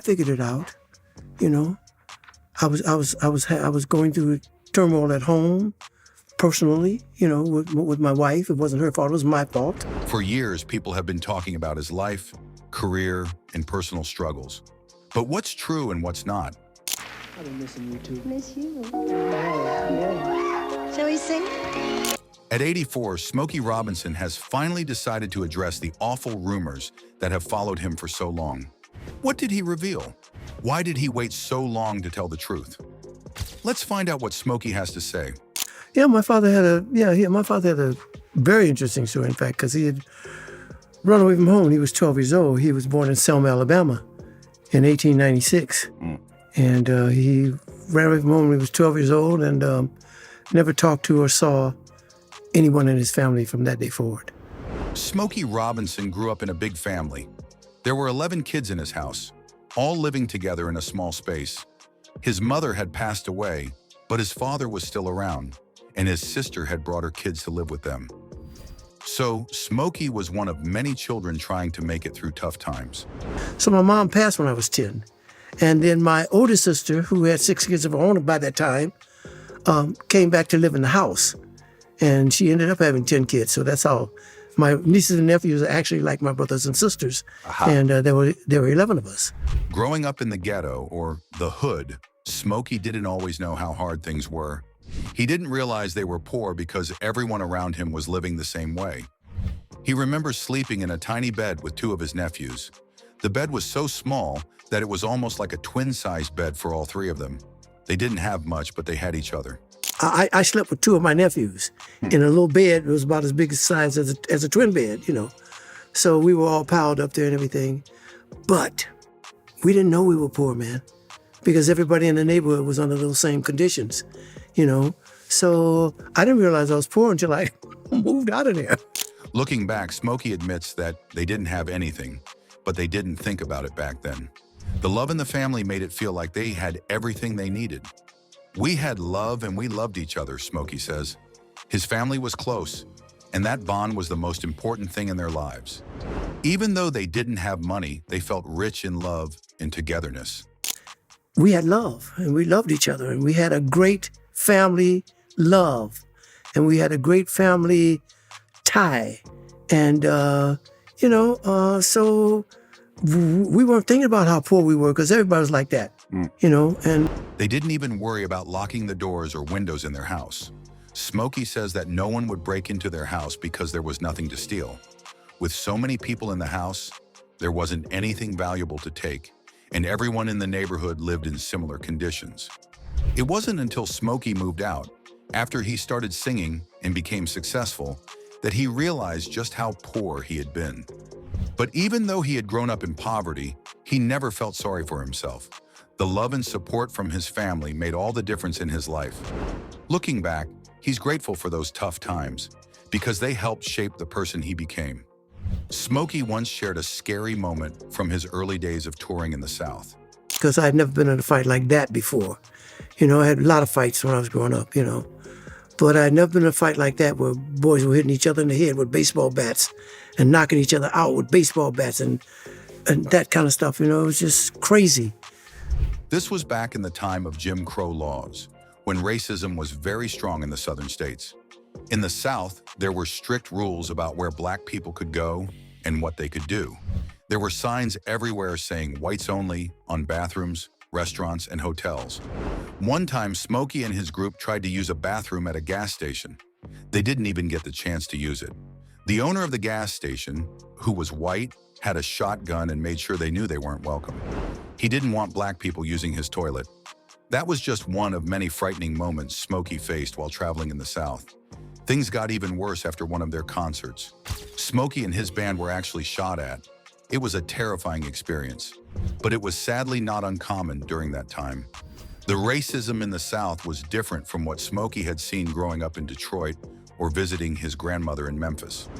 figured it out. You know, I was going through turmoil at home, personally. You know, with my wife. It wasn't her fault. It was my fault. For years, people have been talking about his life, career, and personal struggles. But what's true and what's not? I've been missing you too. Miss you. Yeah. Shall we sing? At 84, Smokey Robinson has finally decided to address the awful rumors that have followed him for so long. What did he reveal? Why did he wait so long to tell the truth? Let's find out what Smokey has to say. Yeah, my father had a very interesting story, in fact, because he had run away from home. He was 12 years old. He was born in Selma, Alabama in 1896. And he ran away from home when he was 12 years old and never talked to or saw anyone in his family from that day forward. Smokey Robinson grew up in a big family. There were 11 kids in his house, all living together in a small space. His mother had passed away, but his father was still around, and his sister had brought her kids to live with them. So, Smokey was one of many children trying to make it through tough times. So my mom passed when I was 10. And then my older sister, who had 6 kids of her own by that time, came back to live in the house. And she ended up having 10 kids. So that's how my nieces and nephews are actually like my brothers and sisters. And there were 11 of us. Growing up in the ghetto, or the hood, Smokey didn't always know how hard things were. He didn't realize they were poor because everyone around him was living the same way. He remembers sleeping in a tiny bed with 2 of his nephews. The bed was so small that it was almost like a twin-sized bed for all 3 of them. They didn't have much, but they had each other. I slept with 2 of my nephews in a little bed. It was about as big a size as a twin bed, you know. So we were all piled up there and everything. But we didn't know we were poor, man, because everybody in the neighborhood was under those same conditions, you know. So I didn't realize I was poor until I moved out of there. Looking back, Smokey admits that they didn't have anything, but they didn't think about it back then. The love in the family made it feel like they had everything they needed. We had love and we loved each other, Smokey says. His family was close, and that bond was the most important thing in their lives. Even though they didn't have money, they felt rich in love and togetherness. We had love, and we loved each other, and we had a great family love, and we had a great family tie. And, so we weren't thinking about how poor we were because everybody was like that, you know, and they didn't even worry about locking the doors or windows in their house. Smokey says that no one would break into their house because there was nothing to steal. With so many people in the house, there wasn't anything valuable to take, and everyone in the neighborhood lived in similar conditions. It wasn't until Smokey moved out, after he started singing and became successful, that he realized just how poor he had been. But even though he had grown up in poverty, he never felt sorry for himself. The love and support from his family made all the difference in his life. Looking back, he's grateful for those tough times because they helped shape the person he became. Smokey once shared a scary moment from his early days of touring in the South. Because I had never been in a fight like that before. You know, I had a lot of fights when I was growing up, you know. But I had never been in a fight like that where boys were hitting each other in the head with baseball bats and knocking each other out with baseball bats and that kind of stuff, you know. It was just crazy. This was back in the time of Jim Crow laws, when racism was very strong in the southern states. In the South, there were strict rules about where black people could go and what they could do. There were signs everywhere saying whites only on bathrooms, restaurants, and hotels. One time, Smokey and his group tried to use a bathroom at a gas station. They didn't even get the chance to use it. The owner of the gas station, who was white, had a shotgun and made sure they knew they weren't welcome. He didn't want black people using his toilet. That was just one of many frightening moments Smokey faced while traveling in the South. Things got even worse after one of their concerts. Smokey and his band were actually shot at. It was a terrifying experience, but it was sadly not uncommon during that time. The racism in the South was different from what Smokey had seen growing up in Detroit or visiting his grandmother in Memphis.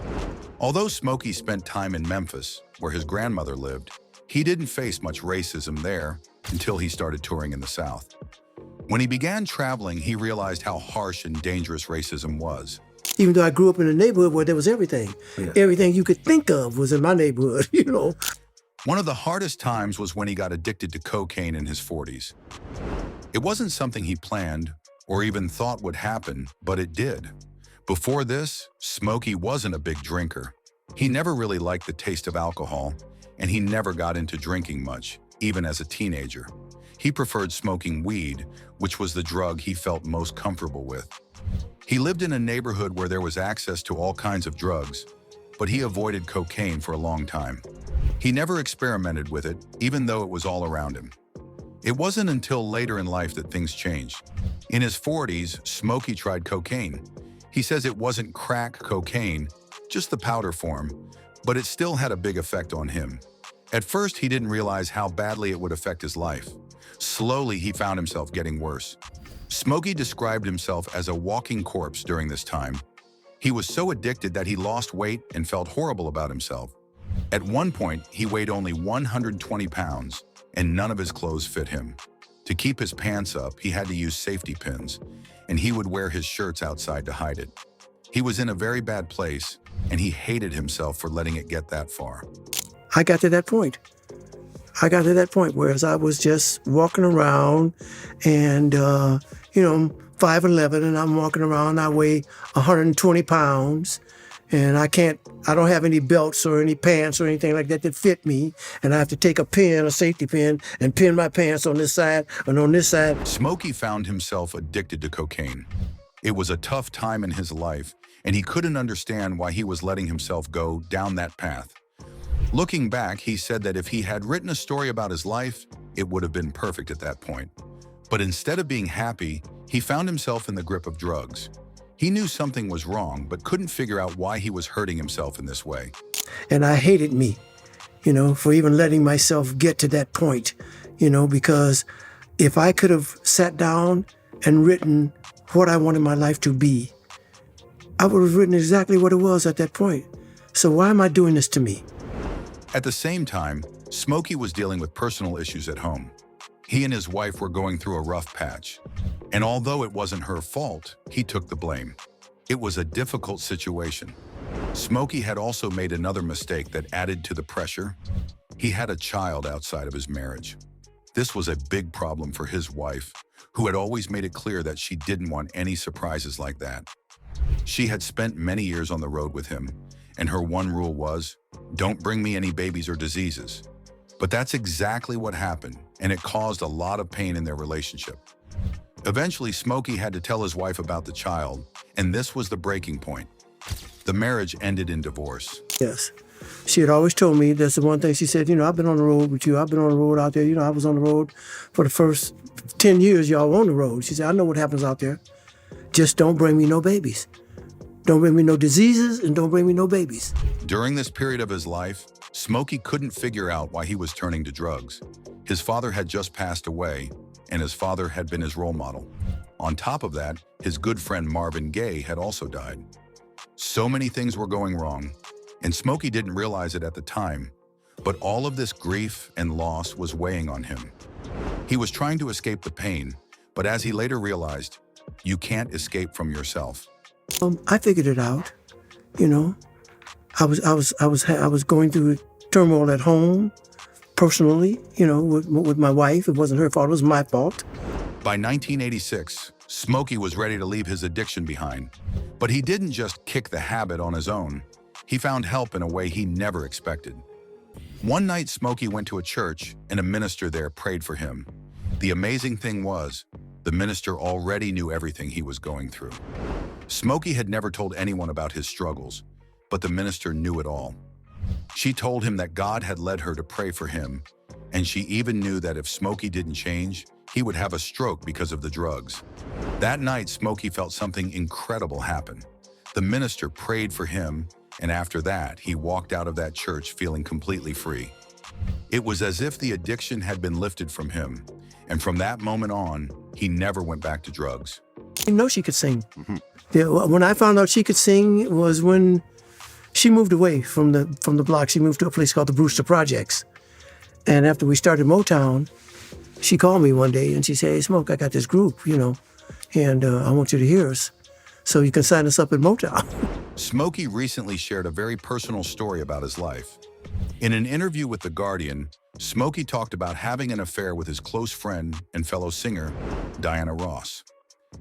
Although Smokey spent time in Memphis, where his grandmother lived, he didn't face much racism there until he started touring in the South. When he began traveling, he realized how harsh and dangerous racism was. Even though I grew up in a neighborhood where there was everything. Yeah. Everything you could think of was in my neighborhood, you know. One of the hardest times was when he got addicted to cocaine in his 40s. It wasn't something he planned or even thought would happen, but it did. Before this, Smokey wasn't a big drinker. He never really liked the taste of alcohol, and he never got into drinking much, even as a teenager. He preferred smoking weed, which was the drug he felt most comfortable with. He lived in a neighborhood where there was access to all kinds of drugs, but he avoided cocaine for a long time. He never experimented with it, even though it was all around him. It wasn't until later in life that things changed. In his 40s, Smokey tried cocaine. He says it wasn't crack cocaine, just the powder form, but it still had a big effect on him. At first, he didn't realize how badly it would affect his life. Slowly, he found himself getting worse. Smokey described himself as a walking corpse during this time. He was so addicted that he lost weight and felt horrible about himself. At one point, he weighed only 120 pounds, and none of his clothes fit him. To keep his pants up, he had to use safety pins, and he would wear his shirts outside to hide it. He was in a very bad place, and he hated himself for letting it get that far. I got to that point. Whereas I was just walking around and, 5'11", and I'm walking around, I weigh 120 pounds, and I don't have any belts or any pants or anything like that fit me, and I have to take a safety pin, and pin my pants on this side and on this side. Smokey found himself addicted to cocaine. It was a tough time in his life, and he couldn't understand why he was letting himself go down that path. Looking back, he said that if he had written a story about his life, it would have been perfect at that point. But instead of being happy, he found himself in the grip of drugs. He knew something was wrong, but couldn't figure out why he was hurting himself in this way. And I hated me, for even letting myself get to that point, because if I could have sat down and written what I wanted my life to be, I would have written exactly what it was at that point. So why am I doing this to me? At the same time, Smokey was dealing with personal issues at home. He and his wife were going through a rough patch, and although it wasn't her fault, he took the blame. It was a difficult situation. Smokey had also made another mistake that added to the pressure. He had a child outside of his marriage. This was a big problem for his wife, who had always made it clear that she didn't want any surprises like that. She had spent many years on the road with him, and her one rule was, "Don't bring me any babies or diseases." But that's exactly what happened, and it caused a lot of pain in their relationship. Eventually, Smokey had to tell his wife about the child, and this was the breaking point. The marriage ended in divorce. Yes. She had always told me, that's the one thing she said, I've been on the road with you. I've been on the road out there. I was on the road for the first 10 years y'all were on the road. She said, I know what happens out there. Just don't bring me no babies. Don't bring me no diseases, and don't bring me no babies. During this period of his life, Smokey couldn't figure out why he was turning to drugs. His father had just passed away, and his father had been his role model. On top of that, his good friend Marvin Gaye had also died. So many things were going wrong, and Smokey didn't realize it at the time, but all of this grief and loss was weighing on him. He was trying to escape the pain, but as he later realized, you can't escape from yourself. I figured it out. I was going through turmoil at home, personally. With my wife. It wasn't her fault. It was my fault. By 1986, Smokey was ready to leave his addiction behind, but he didn't just kick the habit on his own. He found help in a way he never expected. One night, Smokey went to a church, and a minister there prayed for him. The amazing thing was, the minister already knew everything he was going through. Smokey had never told anyone about his struggles, but the minister knew it all. She told him that God had led her to pray for him, and she even knew that if Smokey didn't change, he would have a stroke because of the drugs. That night, Smokey felt something incredible happen. The minister prayed for him, and after that, he walked out of that church feeling completely free. It was as if the addiction had been lifted from him, and from that moment on, he never went back to drugs. I know she could sing. Yeah, when I found out she could sing was when she moved away from the block. She moved to a place called the Brewster Projects. And after we started Motown, she called me one day and she said, "Hey, Smoke, I got this group, and I want you to hear us so you can sign us up at Motown." Smokey recently shared a very personal story about his life. In an interview with The Guardian, Smokey talked about having an affair with his close friend and fellow singer, Diana Ross.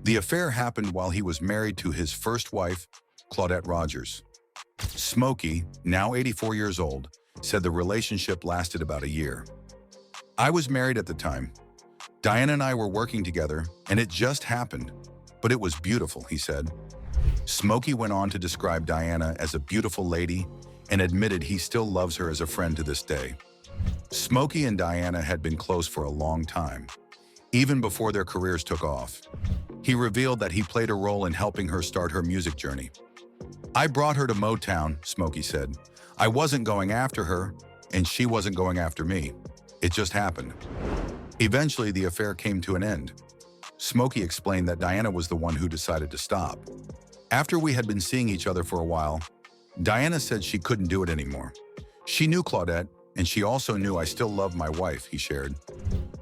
The affair happened while he was married to his first wife, Claudette Rogers. Smokey, now 84 years old, said the relationship lasted about a year. "I was married at the time. Diana and I were working together, and it just happened. But it was beautiful," he said. Smokey went on to describe Diana as a beautiful lady and admitted he still loves her as a friend to this day. Smokey and Diana had been close for a long time, even before their careers took off. He revealed that he played a role in helping her start her music journey. "I brought her to Motown," Smokey said. "I wasn't going after her, and she wasn't going after me. It just happened." Eventually, the affair came to an end. Smokey explained that Diana was the one who decided to stop. "After we had been seeing each other for a while, Diana said she couldn't do it anymore. She knew Claudette, and she also knew I still loved my wife," he shared.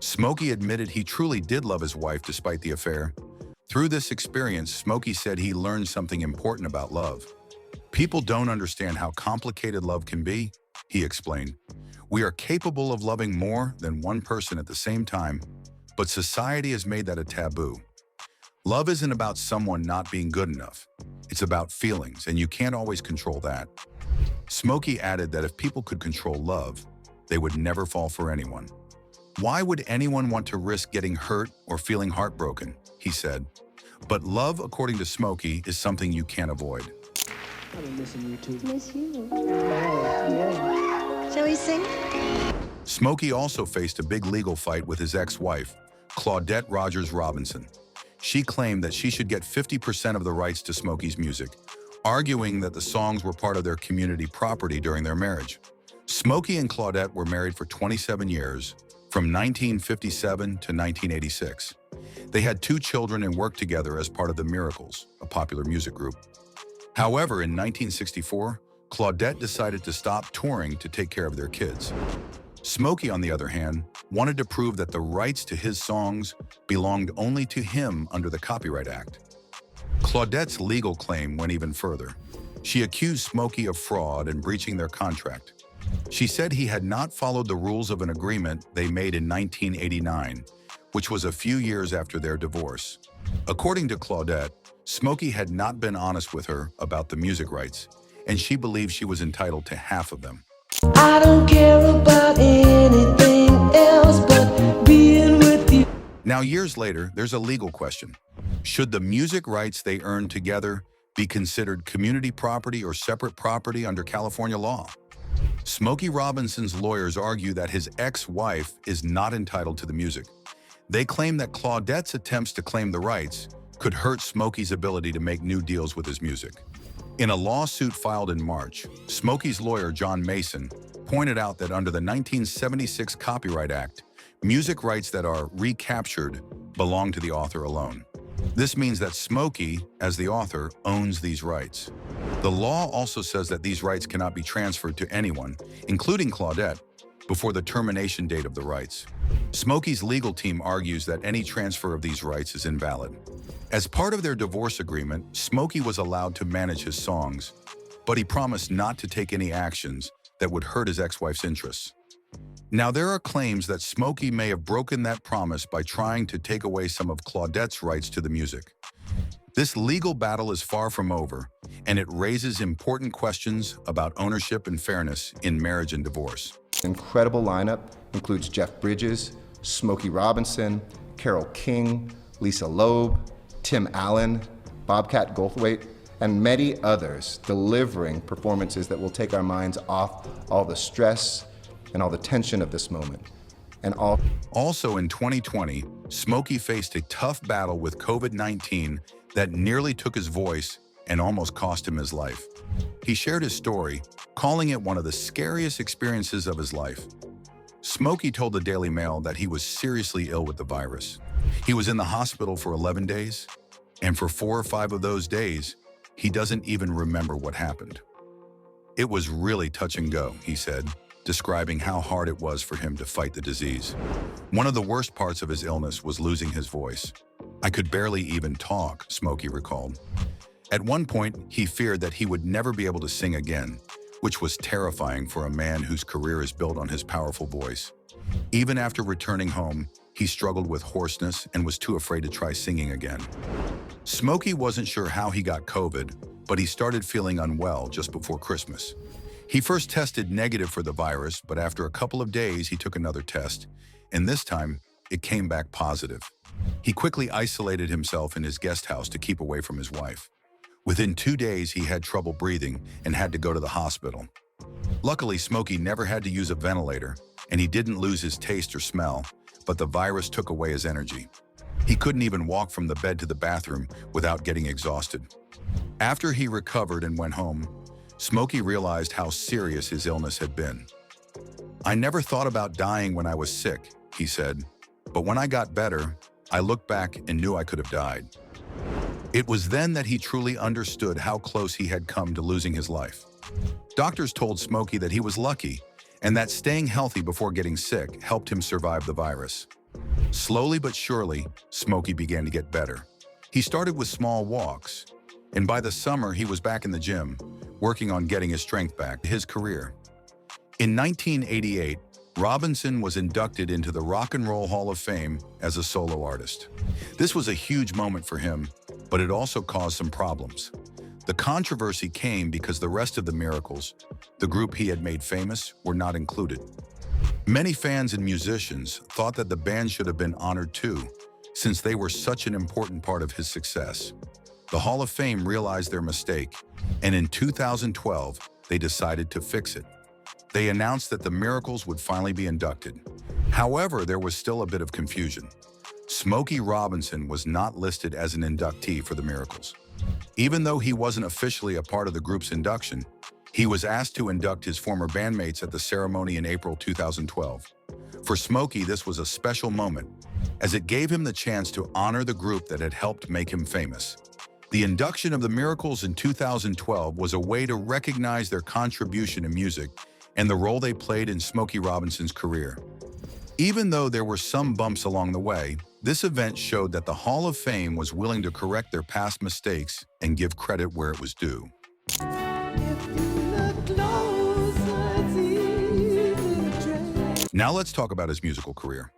Smokey admitted he truly did love his wife despite the affair. Through this experience, Smokey said he learned something important about love. "People don't understand how complicated love can be," he explained. "We are capable of loving more than one person at the same time, but society has made that a taboo. Love isn't about someone not being good enough. It's about feelings, and you can't always control that." Smokey added that if people could control love, they would never fall for anyone. "Why would anyone want to risk getting hurt or feeling heartbroken?" he said. But love, according to Smokey, is something you can't avoid. I've been missing you too. Miss you. Yeah. Shall we sing? Smokey also faced a big legal fight with his ex-wife, Claudette Rogers Robinson. She claimed that she should get 50% of the rights to Smokey's music, arguing that the songs were part of their community property during their marriage. Smokey and Claudette were married for 27 years, from 1957 to 1986. They had 2 children and worked together as part of the Miracles, a popular music group. However, in 1964, Claudette decided to stop touring to take care of their kids. Smokey, on the other hand, wanted to prove that the rights to his songs belonged only to him under the Copyright Act. Claudette's legal claim went even further. She accused Smokey of fraud and breaching their contract. She said he had not followed the rules of an agreement they made in 1989, which was a few years after their divorce. According to Claudette, Smokey had not been honest with her about the music rights, and she believed she was entitled to half of them. I don't care about anything else but being with you. Now, years later, there's a legal question. Should the music rights they earned together be considered community property or separate property under California law? Smokey Robinson's lawyers argue that his ex-wife is not entitled to the music. They claim that Claudette's attempts to claim the rights could hurt Smokey's ability to make new deals with his music. In a lawsuit filed in March, Smokey's lawyer, John Mason, pointed out that under the 1976 Copyright Act, music rights that are recaptured belong to the author alone. This means that Smokey, as the author, owns these rights. The law also says that these rights cannot be transferred to anyone, including Claudette, before the termination date of the rights. Smokey's legal team argues that any transfer of these rights is invalid. As part of their divorce agreement, Smokey was allowed to manage his songs, but he promised not to take any actions that would hurt his ex-wife's interests. Now, there are claims that Smokey may have broken that promise by trying to take away some of Claudette's rights to the music. This legal battle is far from over, and it raises important questions about ownership and fairness in marriage and divorce. Incredible lineup includes Jeff Bridges, Smokey Robinson, Carole King, Lisa Loeb, Tim Allen, Bobcat Goldthwait, and many others delivering performances that will take our minds off all the stress and all the tension of this moment. Also in 2020, Smokey faced a tough battle with COVID-19 that nearly took his voice and almost cost him his life. He shared his story, calling it one of the scariest experiences of his life. Smokey told the Daily Mail that he was seriously ill with the virus. He was in the hospital for 11 days, and for 4 or 5 of those days, he doesn't even remember what happened. "It was really touch and go," he said, describing how hard it was for him to fight the disease. One of the worst parts of his illness was losing his voice. "I could barely even talk," Smokey recalled. At one point, he feared that he would never be able to sing again, which was terrifying for a man whose career is built on his powerful voice. Even after returning home, he struggled with hoarseness and was too afraid to try singing again. Smokey wasn't sure how he got COVID, but he started feeling unwell just before Christmas. He first tested negative for the virus, but after a couple of days, he took another test, and this time, it came back positive. He quickly isolated himself in his guest house to keep away from his wife. Within 2 days, he had trouble breathing and had to go to the hospital. Luckily, Smokey never had to use a ventilator, and he didn't lose his taste or smell, but the virus took away his energy. He couldn't even walk from the bed to the bathroom without getting exhausted. After he recovered and went home, Smokey realized how serious his illness had been. "I never thought about dying when I was sick," he said, "but when I got better, I looked back and knew I could have died." It was then that he truly understood how close he had come to losing his life. Doctors told Smokey that he was lucky and that staying healthy before getting sick helped him survive the virus. Slowly but surely, Smokey began to get better. He started with small walks, and by the summer he was back in the gym, working on getting his strength back to his career. In 1988, Robinson was inducted into the Rock and Roll Hall of Fame as a solo artist. This was a huge moment for him, but it also caused some problems. The controversy came because the rest of the Miracles, the group he had made famous, were not included. Many fans and musicians thought that the band should have been honored too, since they were such an important part of his success. The Hall of Fame realized their mistake, and in 2012, they decided to fix it. They announced that the Miracles would finally be inducted. However, there was still a bit of confusion. Smokey Robinson was not listed as an inductee for the Miracles. Even though he wasn't officially a part of the group's induction, he was asked to induct his former bandmates at the ceremony in April 2012. For Smokey, this was a special moment, as it gave him the chance to honor the group that had helped make him famous. The induction of the Miracles in 2012 was a way to recognize their contribution in music and the role they played in Smokey Robinson's career. Even though there were some bumps along the way, this event showed that the Hall of Fame was willing to correct their past mistakes and give credit where it was due. Now let's talk about his musical career.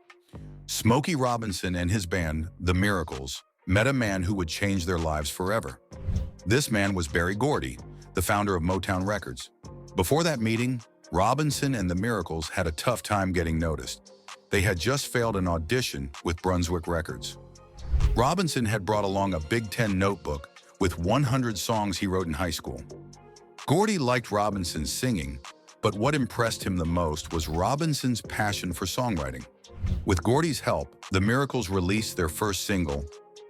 Smokey Robinson and his band, The Miracles, met a man who would change their lives forever. This man was Berry Gordy, the founder of Motown Records. Before that meeting, Robinson and The Miracles had a tough time getting noticed. They had just failed an audition with Brunswick Records. Robinson had brought along a Big Ten notebook with 100 songs he wrote in high school. Gordy liked Robinson's singing, but what impressed him the most was Robinson's passion for songwriting. With Gordy's help, The Miracles released their first single,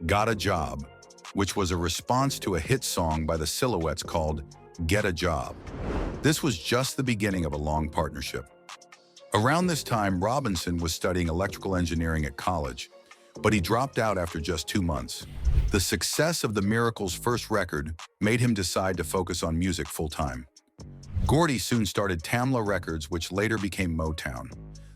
Got a Job, which was a response to a hit song by the Silhouettes called Get a Job. This was just the beginning of a long partnership. Around this time, Robinson was studying electrical engineering at college, but he dropped out after just 2 months. The success of The Miracles' first record made him decide to focus on music full-time. Gordy soon started Tamla Records, which later became Motown.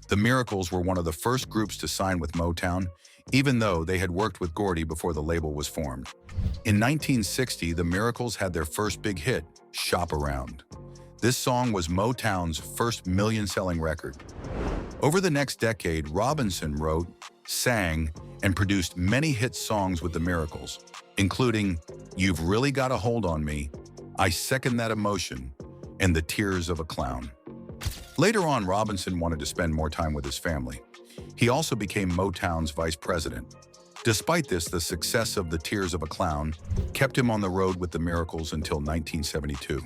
The Miracles were one of the first groups to sign with Motown, even though they had worked with Gordy before the label was formed. In 1960, The Miracles had their first big hit, Shop Around. This song was Motown's first million-selling record. Over the next decade, Robinson wrote, sang, and produced many hit songs with The Miracles, including You've Really Got a Hold on Me, I Second That Emotion, and The Tears of a Clown. Later on, Robinson wanted to spend more time with his family. He also became Motown's vice president. Despite this, the success of The Tears of a Clown kept him on the road with The Miracles until 1972.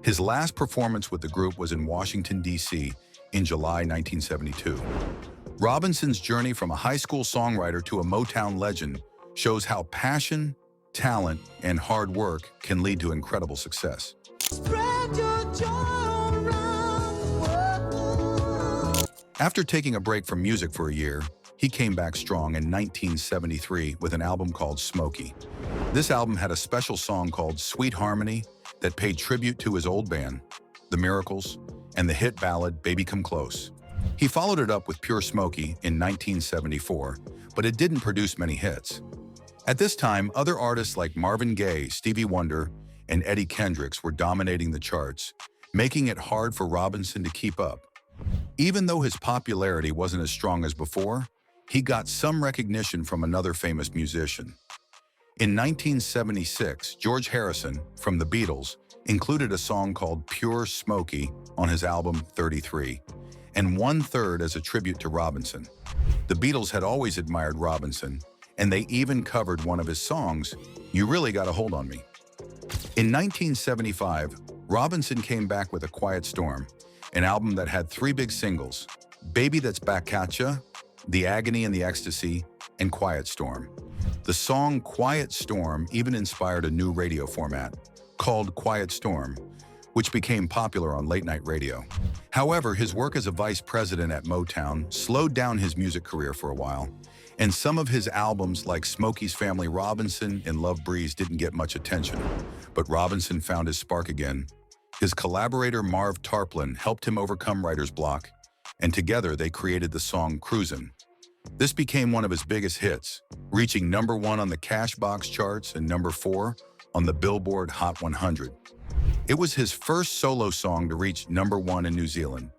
His last performance with the group was in Washington, D.C. in July 1972. Robinson's journey from a high school songwriter to a Motown legend shows how passion, talent, and hard work can lead to incredible success. Spread your joy around the world. After taking a break from music for a year, he came back strong in 1973 with an album called Smokey. This album had a special song called Sweet Harmony that paid tribute to his old band, The Miracles, and the hit ballad Baby Come Close. He followed it up with Pure Smokey in 1974, but it didn't produce many hits. At this time, other artists like Marvin Gaye, Stevie Wonder, and Eddie Kendricks were dominating the charts, making it hard for Robinson to keep up. Even though his popularity wasn't as strong as before, he got some recognition from another famous musician. In 1976, George Harrison, from the Beatles, included a song called Pure Smokey on his album 33, and 1/3 as a tribute to Robinson. The Beatles had always admired Robinson, and they even covered one of his songs, You Really Got a Hold on Me. In 1975, Robinson came back with A Quiet Storm, an album that had 3 big singles, Baby That's Back At Ya, The Agony and the Ecstasy, and Quiet Storm. The song Quiet Storm even inspired a new radio format called Quiet Storm, which became popular on late-night radio. However, his work as a vice president at Motown slowed down his music career for a while, and some of his albums like Smokey's Family Robinson and Love Breeze didn't get much attention. But Robinson found his spark again. His collaborator Marv Tarplin helped him overcome writer's block, and together they created the song Cruisin'. This became one of his biggest hits, reaching #1 on the Cashbox charts and #4 on the Billboard Hot 100. It was his first solo song to reach #1 in New Zealand.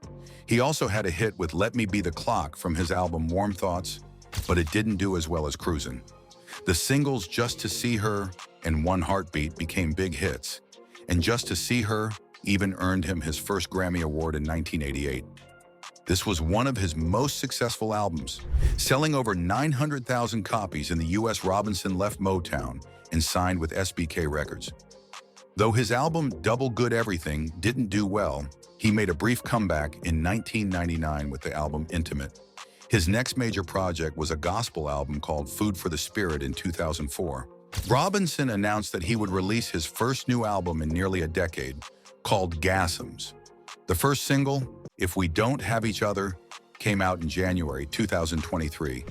He also had a hit with Let Me Be the Clock from his album Warm Thoughts, but it didn't do as well as Cruisin'. The singles Just to See Her and One Heartbeat became big hits, and Just to See Her even earned him his first Grammy Award in 1988. This was one of his most successful albums, selling over 900,000 copies in the US. Robinson left Motown and signed with SBK Records. Though his album Double Good Everything didn't do well, he made a brief comeback in 1999 with the album Intimate. His next major project was a gospel album called Food for the Spirit in 2004. Robinson announced that he would release his first new album in nearly a decade, called Gasms. The first single, If We Don't Have Each Other, came out in January 2023,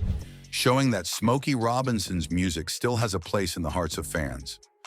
showing that Smokey Robinson's music still has a place in the hearts of fans.